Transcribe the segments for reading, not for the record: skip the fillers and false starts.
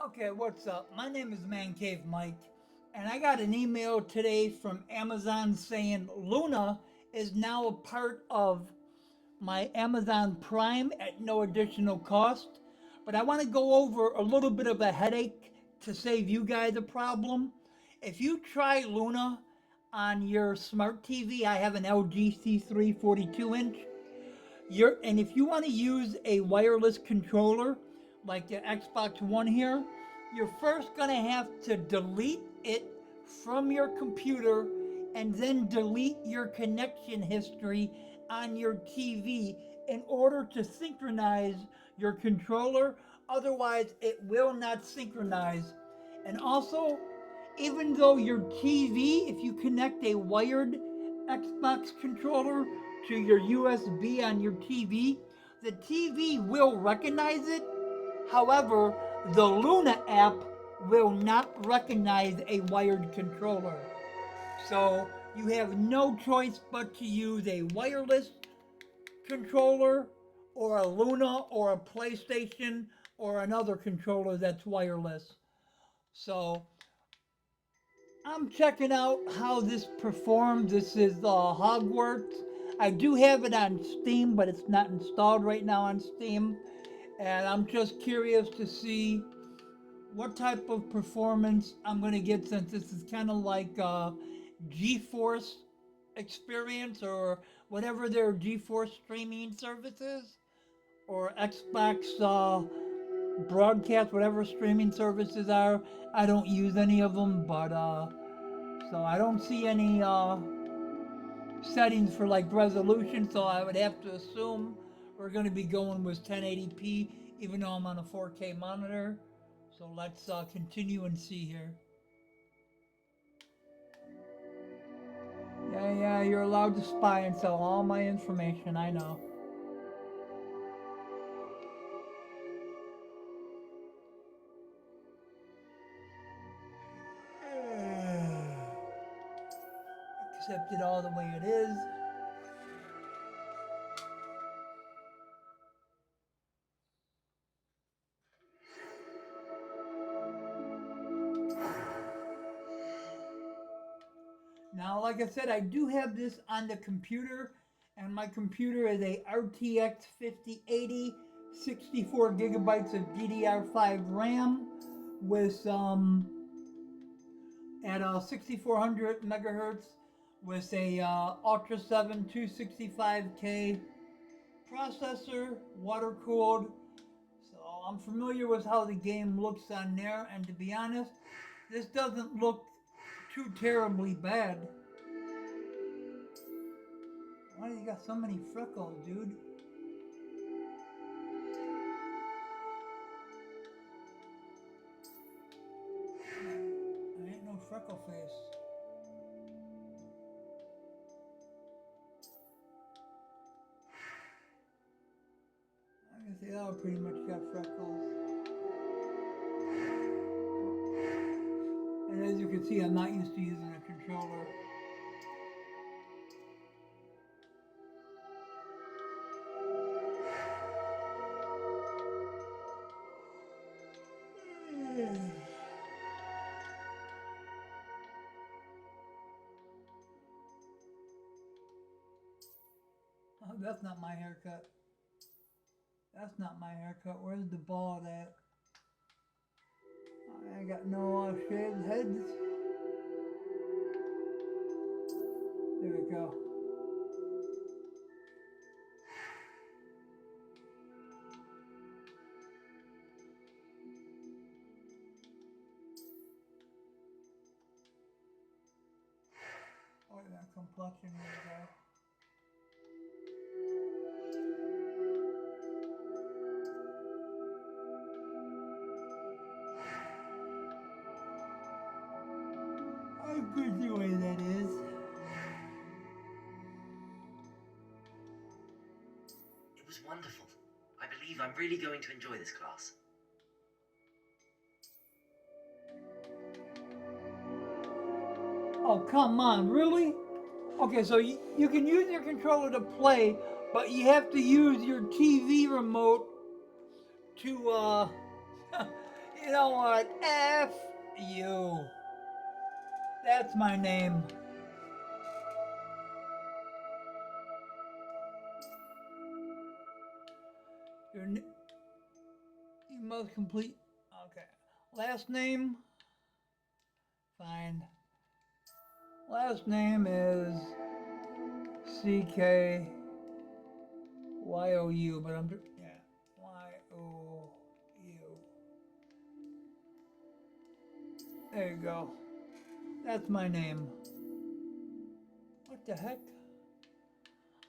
Okay, what's up? My name is Man Cave Mike, and I got an email today from Amazon saying Luna is now a part of my Amazon Prime at no additional cost. But I want to go over a little bit of a headache to save you guys a problem. If you try Luna on your smart TV, I have an LG C3 42 inch. And if you want to use a wireless controller like the Xbox One here, you're first going to have to delete it from your computer and then delete your connection history on your TV in order to synchronize your controller. Otherwise, it will not synchronize. And also, even though your TV, if you connect a wired Xbox controller to your USB on your TV, the TV will recognize it. However, the Luna app will not recognize a wired controller. So you have no choice but to use a wireless controller or a Luna or a PlayStation or another controller that's wireless. So I'm checking out how this performs. This is Hogwarts. I do have it on Steam, but it's not installed right now on Steam. And I'm just curious to see what type of performance I'm going to get, since this is kind of like GeForce experience or whatever their GeForce streaming services or Xbox broadcast, whatever streaming services are. I don't use any of them, but so I don't see any settings for like resolution. So I would have to assume we're going to be going with 1080p, even though I'm on a 4K monitor. So let's continue and see here. Yeah, you're allowed to spy and sell all my information, I know. Accept it all the way it is. Now, like I said, I do have this on the computer, and my computer is a RTX 5080, 64 gigabytes of DDR5 RAM with at 6400 megahertz with a Ultra 7 265K processor, water cooled. So I'm familiar with how the game looks on there, and to be honest, this doesn't look too terribly bad. Why do you got so many freckles, dude? I ain't no freckle face. I can say I pretty much got freckles. And as you can see, I'm not used to using a controller. Oh, that's not my haircut. That's not my haircut. Where's the bald at? I ain't got no shaved heads. There we go. Oh, that complexion here, how good the way that is. It was wonderful. I believe I'm really going to enjoy this class. Oh, come on, really? Okay, so you can use your controller to play, but you have to use your TV remote to You know what? F you. That's my name. You must complete. Okay. Last name. Fine. Last name is CKYOU, but I'm yeah, YOU. There you go. That's my name. What the heck?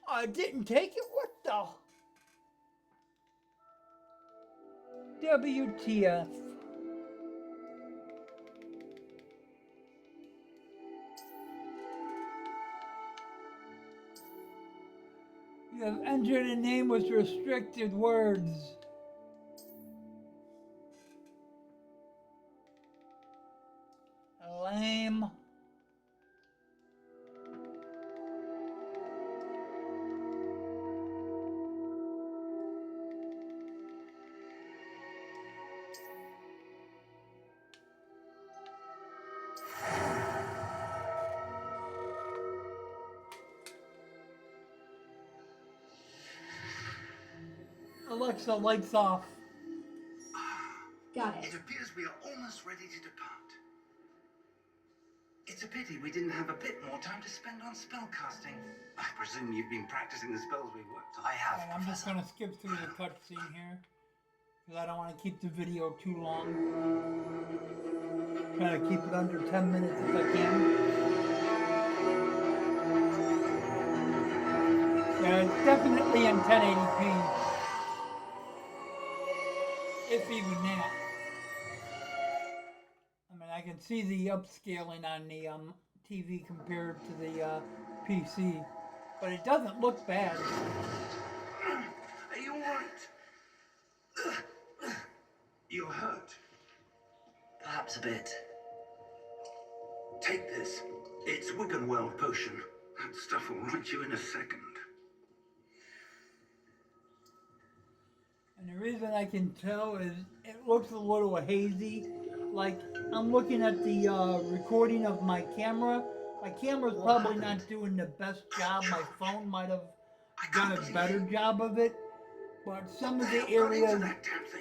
I didn't take it. What the? WTF? You have entered a name with restricted words. Lame. Alexa, lights off. Got it. It appears we are almost ready to depart. It's a pity we didn't have a bit more time to spend on spellcasting. I presume you've been practicing the spells we worked on. I have. I'm just gonna skip through the cutscene here because I don't want to keep the video too long. Try to keep it under 10 minutes if I can. Yeah, it's definitely in 1080p, if even that. I mean, I can see the upscaling on the TV compared to the PC, but it doesn't look bad. Are you alright? You're hurt. Perhaps a bit. Take this. It's Wiggenweld potion. That stuff will right you in a second. And the reason I can tell is it looks a little hazy. Like, I'm looking at the recording of my camera. My camera's probably not doing the best job. My phone might have done a better job of it. But some of the areas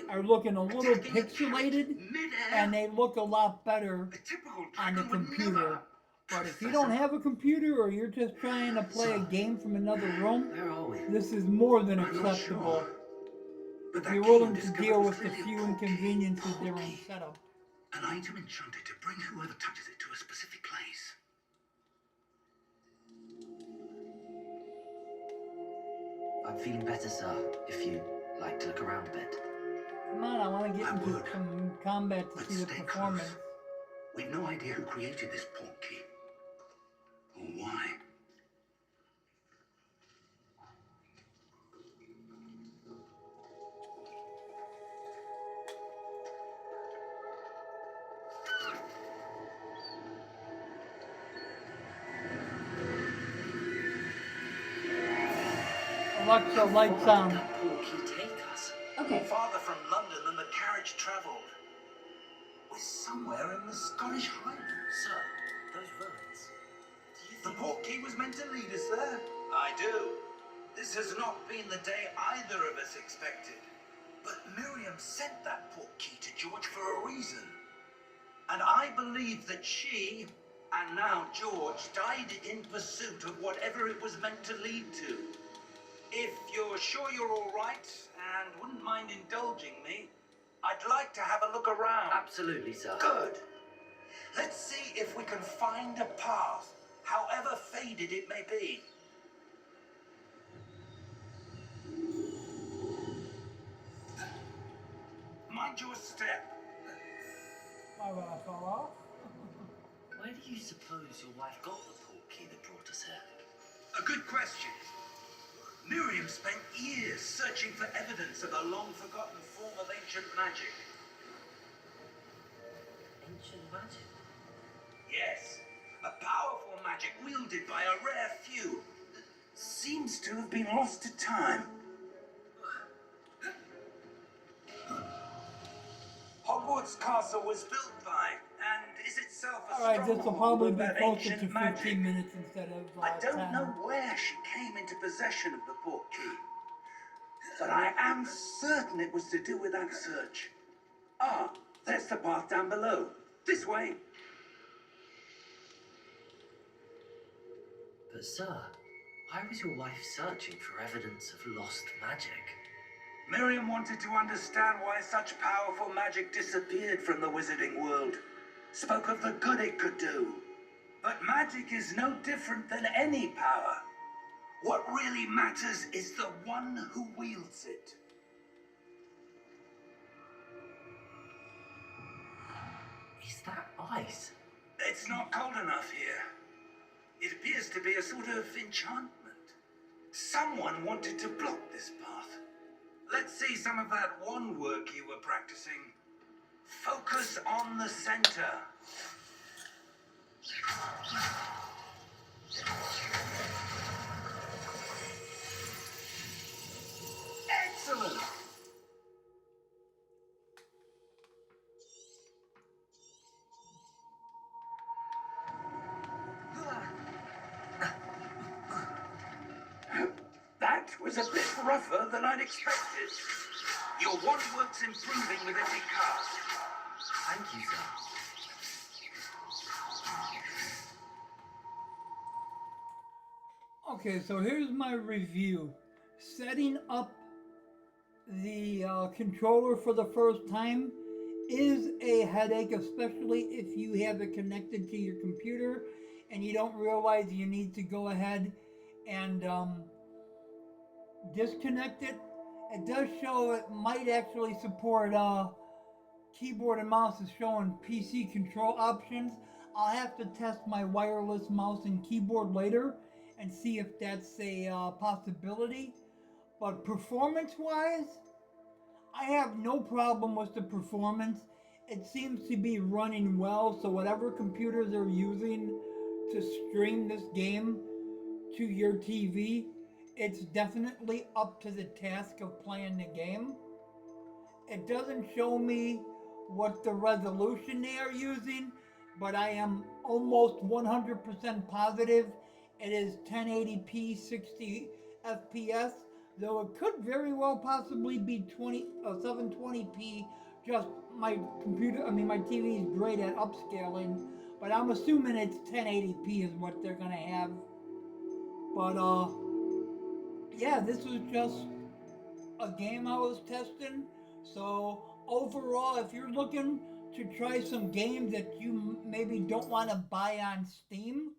are looking a little pixelated, and they look a lot better on the computer. But if you don't have a computer, or you're just trying to play a game from another room, this is more than acceptable. If you're willing to deal with the few inconveniences during setup. An item enchanted to bring whoever touches it to a specific place. I'm feeling better, sir, if you'd like to look around a bit. Come on, I want to get into some combat to see the performance. Close. We've no idea who created this portkey. Or why. Alexa, lights on. Where did that portkey take us? Okay. Farther from London than the carriage travelled. We're somewhere in the Scottish Highlands. Sir, those ruins. Do you think the portkey was meant to lead us there? I do. This has not been the day either of us expected. But Miriam sent that portkey to George for a reason. And I believe that she, and now George, died in pursuit of whatever it was meant to lead to. If you're sure you're all right and wouldn't mind indulging me, I'd like to have a look around. Absolutely, sir. Good. Let's see if we can find a path, however faded it may be. Mind your step. Why would I fall off? Where do you suppose your wife got the portkey that brought us here? A good question. Miriam spent years searching for evidence of a long-forgotten form of ancient magic. Ancient magic? Yes. A powerful magic wielded by a rare few that seems to have been lost to time. Hogwarts Hogwarts Castle was built by, and is itself a Alright, this will stronghold probably of be that closer to ancient 15 magic. minutes instead of I don't 10. know where she came into possession of the portkey, but I am certain it was to do with that search. Ah, there's the path down below. This way. But sir, why was your wife searching for evidence of lost magic? Miriam wanted to understand why such powerful magic disappeared from the wizarding world. Spoke of the good it could do. But magic is no different than any power. What really matters is the one who wields it. Is that ice? It's not cold enough here. It appears to be a sort of enchantment. Someone wanted to block this path. Let's see some of that wand work you were practicing. Focus on the center. Excellent! That was a bit rougher than I'd expected. Your wand work's improving with every cast. Thank you, sir. Okay, so here's my review. Setting up the controller for the first time is a headache, especially if you have it connected to your computer and you don't realize you need to go ahead and disconnect it. It does show it might actually support keyboard and mouse is showing PC control options. I'll have to test my wireless mouse and keyboard later and see if that's a possibility. But performance-wise, I have no problem with the performance. It seems to be running well, so whatever computers are using to stream this game to your TV, it's definitely up to the task of playing the game. It doesn't show me what the resolution they are using, but I am almost 100% positive it is 1080p 60 FPS, though it could very well possibly be 720p. Just my my TV is great at upscaling, but I'm assuming it's 1080p is what they're gonna have. But yeah, this was just a game I was testing. So overall, if you're looking to try some games that you maybe don't want to buy on Steam,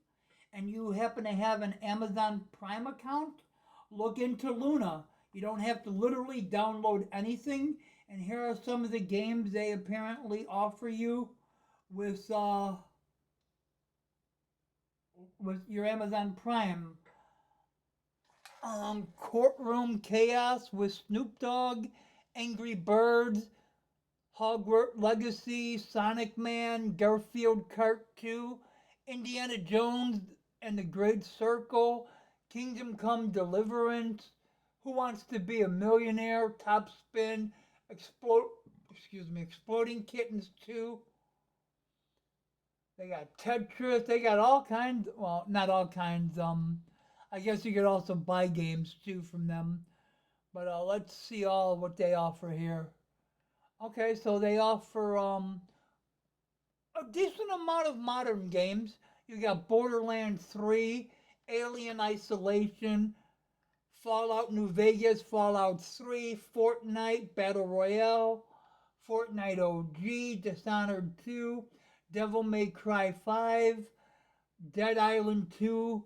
and you happen to have an Amazon Prime account, look into Luna. You don't have to literally download anything. And here are some of the games they apparently offer you with your Amazon Prime. Courtroom Chaos with Snoop Dogg, Angry Birds, Hogwarts Legacy, Sonic Man, Garfield Kart 2, Indiana Jones and the Great Circle, Kingdom Come Deliverance, Who Wants to Be a Millionaire, Top Spin, Exploding Kittens 2. They got Tetris, they got all kinds, well, not all kinds, I guess you could also buy games too from them. But let's see all what they offer here. Okay, so they offer a decent amount of modern games. You got Borderlands 3, Alien Isolation, Fallout New Vegas, Fallout 3, Fortnite Battle Royale, Fortnite OG, Dishonored 2, Devil May Cry 5, Dead Island 2.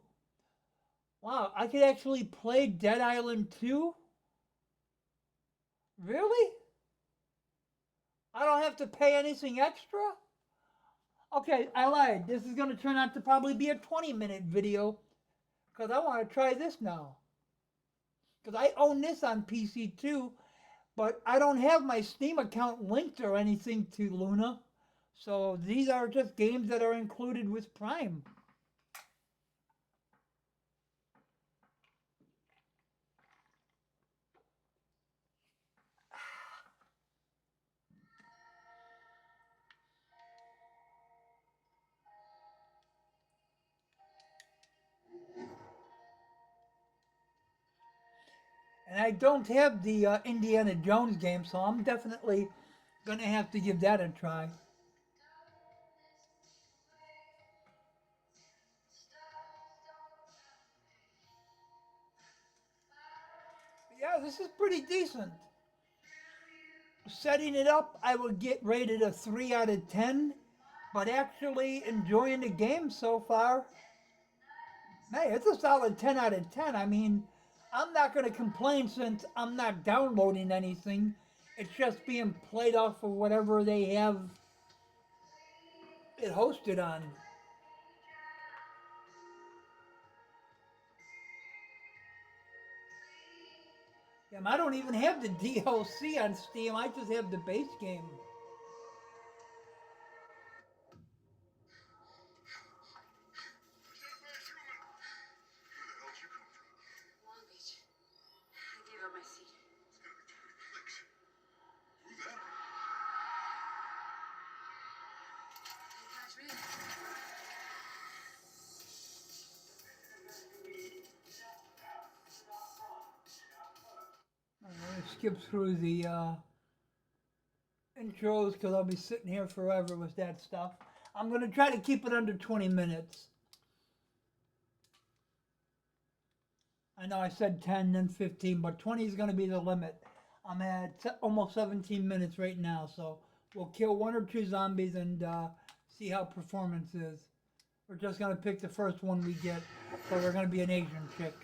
Wow, I could actually play Dead Island 2? Really? I don't have to pay anything extra? Okay, I lied. This is going to turn out to probably be a 20-minute video because I want to try this now. Because I own this on PC too, but I don't have my Steam account linked or anything to Luna. So these are just games that are included with Prime. And I don't have the Indiana Jones game, so I'm definitely gonna have to give that a try. Yeah, this is pretty decent. Setting it up, I would get rated a 3 out of 10, but actually enjoying the game so far, hey, it's a solid 10 out of 10. I mean, I'm not going to complain since I'm not downloading anything. It's just being played off of whatever they have it hosted on. I don't even have the DLC on Steam. I just have the base game. Long Beach. I gave up my seat. It's gonna be 2 weeks. Who then? Catch me. I'm going to skip through the intros because I'll be sitting here forever with that stuff. I'm going to try to keep it under 20 minutes. I know I said 10, then 15, but 20 is going to be the limit. I'm at almost 17 minutes right now, so we'll kill 1 or 2 zombies and see how performance is. We're just going to pick the first one we get, so we're going to be an Asian chick.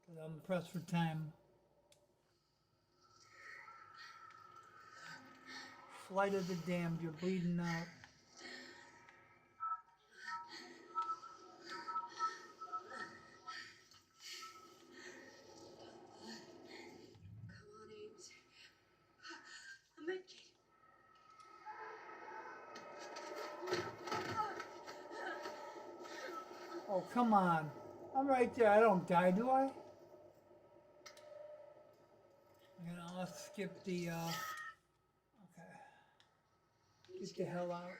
Because I'm pressed for time. Flight of the damned, you're bleeding out. Come on, Ames. A medkit. Oh, come on. I'm right there. I don't die, do I? Let's skip the, okay. Get the hell out.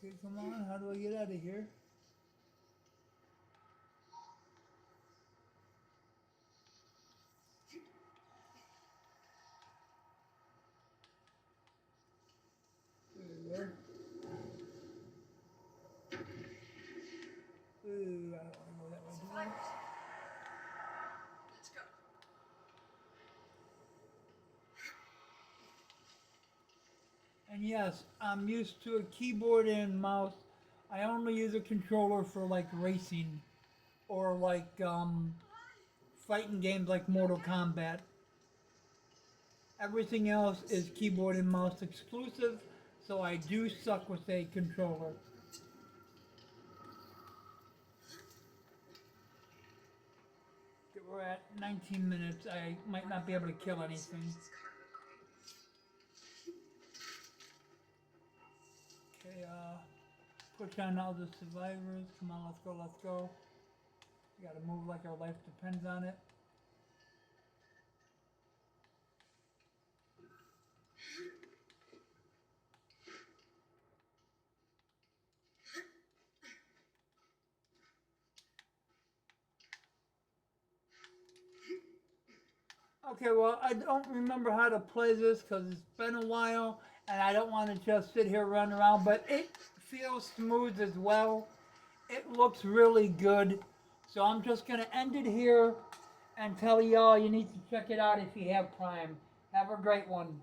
Okay, come on. How do I get out of here? There we go. Ooh, I don't want to go that way, do I? Let's go. And yes, I'm used to a keyboard and mouse. I only use a controller for like racing or like fighting games like Mortal Kombat. Everything else is keyboard and mouse exclusive, so I do suck with a controller. Okay, we're at 19 minutes. I might not be able to kill anything. Okay, push on all the survivors. Come on, let's go, let's go. We gotta move like our life depends on it. Okay, well, I don't remember how to play this because it's been a while and I don't want to just sit here running around, but it feels smooth as well. It looks really good. So I'm just going to end it here and tell y'all you need to check it out if you have Prime. Have a great one.